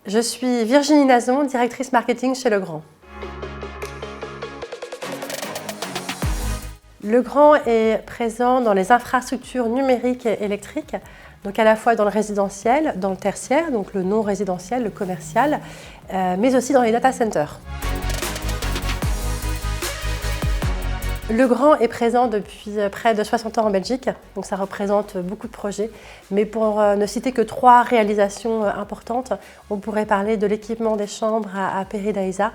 Je suis Virginie Nazon, directrice marketing chez Legrand. Legrand est présent dans les infrastructures numériques et électriques, donc à la fois dans le résidentiel, dans le tertiaire, donc le non résidentiel, le commercial, mais aussi dans les data centers. Legrand est présent depuis près de 60 ans en Belgique, donc ça représente beaucoup de projets. Mais pour ne citer que 3 réalisations importantes, on pourrait parler de l'équipement des chambres à Péry d'Aïsa.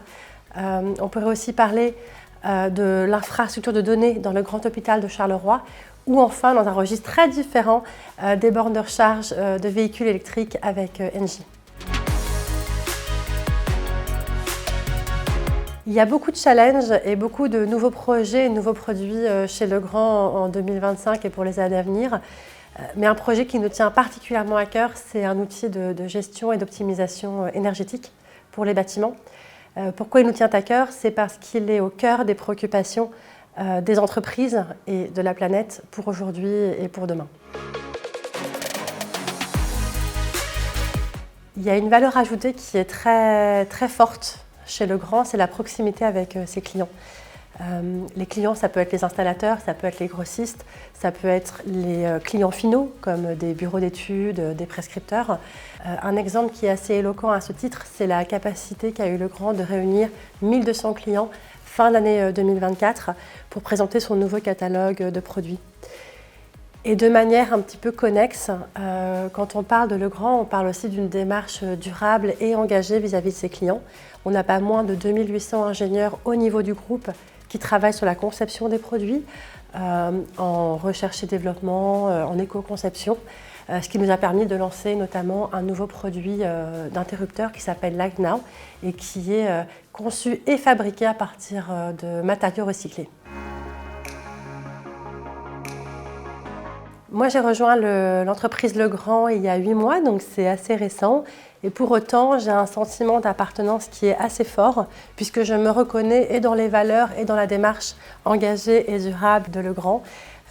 On pourrait aussi parler de l'infrastructure de données dans le grand hôpital de Charleroi, ou enfin, dans un registre très différent, des bornes de recharge de véhicules électriques avec Engie. Il y a beaucoup de challenges et beaucoup de nouveaux projets et nouveaux produits chez Legrand en 2025 et pour les années à venir. Mais un projet qui nous tient particulièrement à cœur, c'est un outil de gestion et d'optimisation énergétique pour les bâtiments. Pourquoi il nous tient à cœur? C'est parce qu'il est au cœur des préoccupations des entreprises et de la planète pour aujourd'hui et pour demain. Il y a une valeur ajoutée qui est très forte chez Legrand, c'est la proximité avec ses clients. Les clients, ça peut être les installateurs, ça peut être les grossistes, ça peut être les clients finaux, comme des bureaux d'études, des prescripteurs. Un exemple qui est assez éloquent à ce titre, c'est la capacité qu'a eu Legrand de réunir 1200 clients fin d'année 2024 pour présenter son nouveau catalogue de produits. Et de manière un petit peu connexe, quand on parle de Legrand, on parle aussi d'une démarche durable et engagée vis-à-vis de ses clients. On n'a pas moins de 2800 ingénieurs au niveau du groupe qui travaillent sur la conception des produits, en recherche et développement, en éco-conception, ce qui nous a permis de lancer notamment un nouveau produit d'interrupteur qui s'appelle Light Now et qui est conçu et fabriqué à partir de matériaux recyclés. Moi, j'ai rejoint l'entreprise Legrand il y a 8 mois, donc c'est assez récent. Et pour autant, j'ai un sentiment d'appartenance qui est assez fort, puisque je me reconnais et dans les valeurs et dans la démarche engagée et durable de Legrand,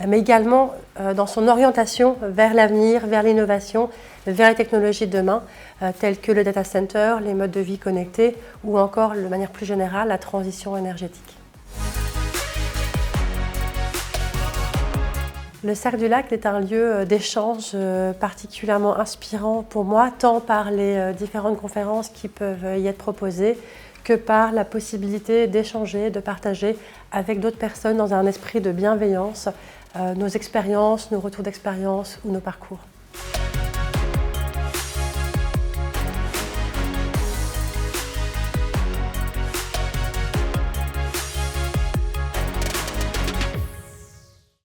mais également dans son orientation vers l'avenir, vers l'innovation, vers les technologies de demain, telles que le data center, les modes de vie connectés, ou encore, de manière plus générale, la transition énergétique. Le Cercle du Lac est un lieu d'échange particulièrement inspirant pour moi, tant par les différentes conférences qui peuvent y être proposées, que par la possibilité d'échanger, de partager avec d'autres personnes dans un esprit de bienveillance nos expériences, nos retours d'expérience ou nos parcours.